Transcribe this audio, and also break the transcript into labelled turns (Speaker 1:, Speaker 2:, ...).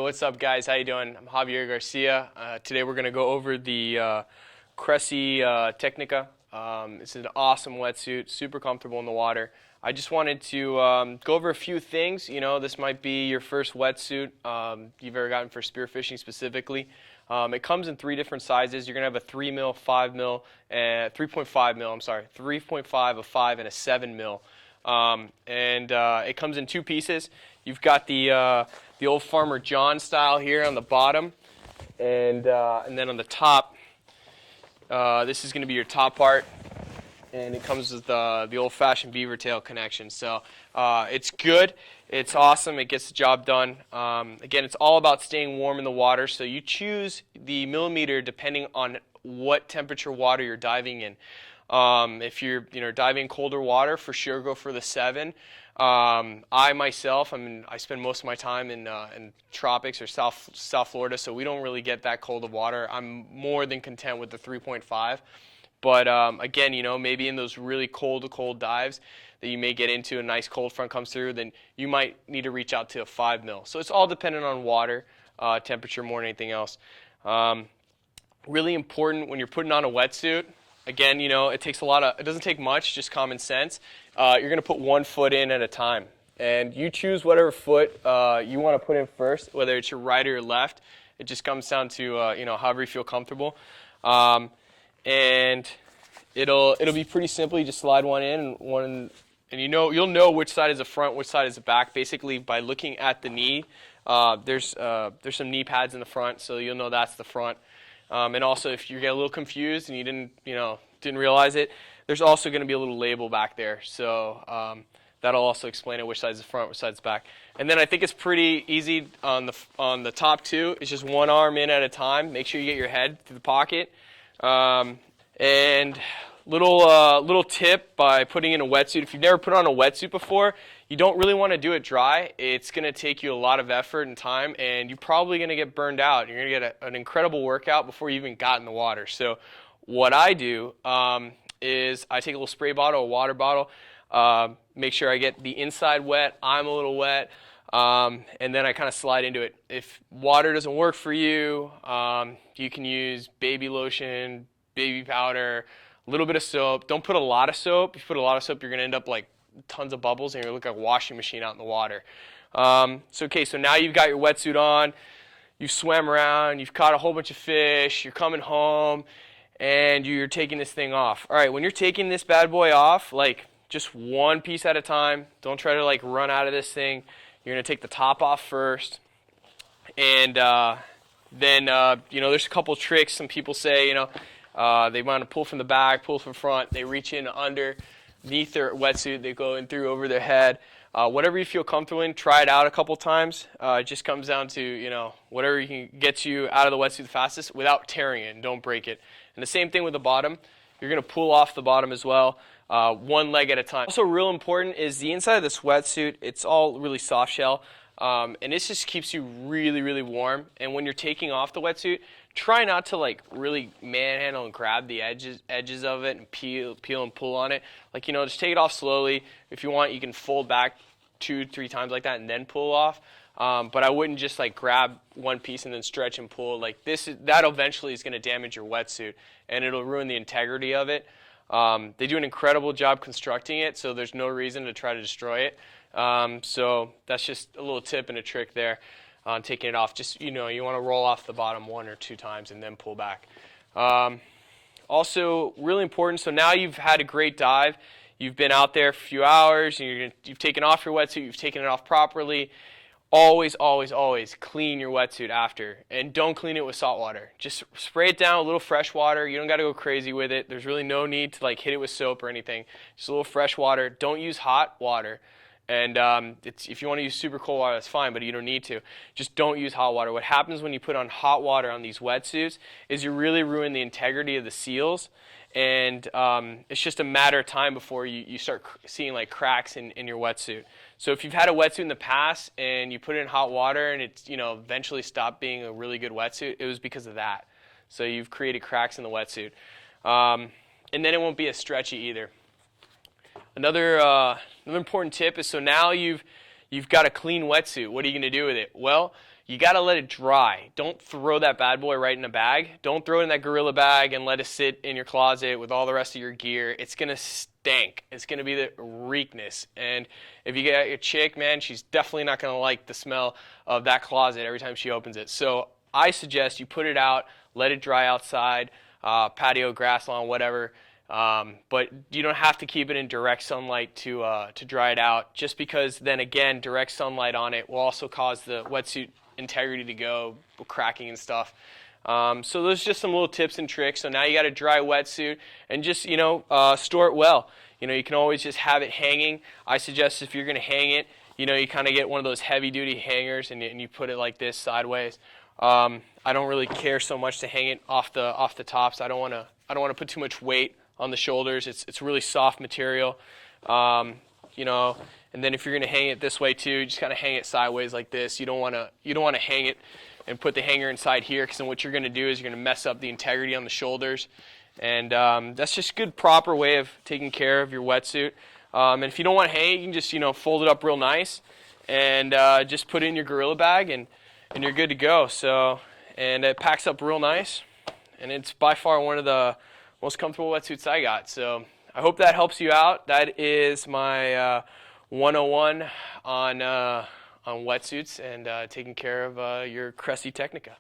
Speaker 1: what's up guys? How you doing? I'm Javier Garcia. Today we're going to go over the Cressi Technica. It's an awesome wetsuit, super comfortable in the water. I just wanted to go over a few things. You know, this might be your first wetsuit you've ever gotten for spearfishing specifically. It comes in 3 different sizes. You're going to have a 3 mil, 5 mil, and 3.5 mil, 3.5, a 5, and a 7 mil. It comes in 2 pieces. You've got the old Farmer John style here on the bottom, and then on the top, this is going to be your top part, and it comes with the old-fashioned beaver tail connection. So it's good, it's awesome, it gets the job done. Again, it's all about staying warm in the water, so you choose the millimeter depending on what temperature water you're diving in. If you're diving in colder water, for sure go for the 7. I myself, I spend most of my time in tropics or South Florida, so we don't really get that cold of water. I'm more than content with the 3.5. But again, maybe in those really cold dives that you may get into, a nice cold front comes through, then you might need to reach out to a 5 mil. So it's all dependent on water temperature more than anything else. Really important when you're putting on a wetsuit. Again, it takes it doesn't take much, just common sense. You're going to put 1 foot in at a time. And you choose whatever foot you want to put in first, whether it's your right or your left. It just comes down to, however you feel comfortable. And it'll be pretty simple. You just slide one in, and you'll know which side is the front, which side is the back, basically by looking at the knee. There's some knee pads in the front, so you'll know that's the front. And also, if you get a little confused and you didn't realize it, there's also going to be a little label back there. So that'll also explain it, which side's the front, which side's the back. And then I think it's pretty easy on the top 2. It's just 1 arm in at a time. Make sure you get your head to the pocket. And little tip by putting in a wetsuit. If you've never put on a wetsuit before, you don't really want to do it dry. It's going to take you a lot of effort and time, and you're probably going to get burned out. You're going to get an incredible workout before you even got in the water. So what I do is I take a little spray bottle, a water bottle, make sure I get the inside wet, I'm a little wet, and then I kind of slide into it. If water doesn't work for you, you can use baby lotion, baby powder, a little bit of soap. Don't put a lot of soap. If you put a lot of soap, you're going to end up like tons of bubbles, and you're going to look like a washing machine out in the water. So now you've got your wetsuit on, you've swam around, you've caught a whole bunch of fish, you're coming home, and you're taking this thing off. All right, when you're taking this bad boy off, just 1 piece at a time. Don't try to run out of this thing. You're going to take the top off first, and then there's a couple tricks. Some people say they want to pull from the back, pull from front. They reach in underneath their wetsuit. They go in through over their head. Whatever you feel comfortable in, try it out a couple times. It just comes down to whatever you can get you out of the wetsuit the fastest without tearing it, and don't break it. And the same thing with the bottom. You're going to pull off the bottom as well, 1 leg at a time. Also real important is the inside of this wetsuit. It's all really soft shell, and this just keeps you really, really warm. And when you're taking off the wetsuit, try not to really manhandle and grab the edges of it and peel and pull on it. Just take it off slowly. If you want, you can fold back 2-3 times like that and then pull off. But I wouldn't just grab 1 piece and then stretch and pull. That eventually is going to damage your wetsuit, and it'll ruin the integrity of it. They do an incredible job constructing it, so there's no reason to try to destroy it. So that's just a little tip and a trick there on taking it off. Just, you want to roll off the bottom 1 or 2 times and then pull back. Also, really important, so now you've had a great dive. You've been out there for a few hours, and you've taken off your wetsuit, you've taken it off properly. Always, always, always clean your wetsuit after, and don't clean it with salt water. Just spray it down with a little fresh water. You don't got to go crazy with it. There's really no need to hit it with soap or anything. Just a little fresh water. Don't use hot water. And if you want to use super cold water, that's fine, but you don't need to. Just don't use hot water. What happens when you put on hot water on these wetsuits is you really ruin the integrity of the seals, and it's just a matter of time before you start seeing cracks in your wetsuit. So if you've had a wetsuit in the past and you put it in hot water and it's eventually stopped being a really good wetsuit, it was because of that. So you've created cracks in the wetsuit, and then it won't be as stretchy either. Another important tip is, so now you've got a clean wetsuit. What are you going to do with it? Well, you got to let it dry. Don't throw that bad boy right in a bag. Don't throw it in that Gorilla bag and let it sit in your closet with all the rest of your gear. It's going to stink. It's going to be the reekness. And if you get a chick, man, she's definitely not going to like the smell of that closet every time she opens it. So I suggest you put it out, let it dry outside, patio, grass lawn, whatever. But you don't have to keep it in direct sunlight to dry it out, just because then again, direct sunlight on it will also cause the wetsuit integrity to go, cracking and stuff. So those are just some little tips and tricks. So now you got a dry wetsuit, and just store it well. You can always just have it hanging. I suggest if you're going to hang it, you kind of get one of those heavy duty hangers and you put it like this sideways. I don't really care so much to hang it off the tops. I don't want to put too much weight on the shoulders. It's really soft material, and then if you're going to hang it this way too, just kind of hang it sideways like this. You don't want to hang it and put the hanger inside here, because then what you're going to do is you're going to mess up the integrity on the shoulders, and that's just a good proper way of taking care of your wetsuit. And if you don't want to hang it, you can just fold it up real nice and just put it in your Gorilla bag, and you're good to go. So, and it packs up real nice, and it's by far one of the most comfortable wetsuits I got. So I hope that helps you out. That is my 101 on wetsuits and taking care of your Cressi Technica.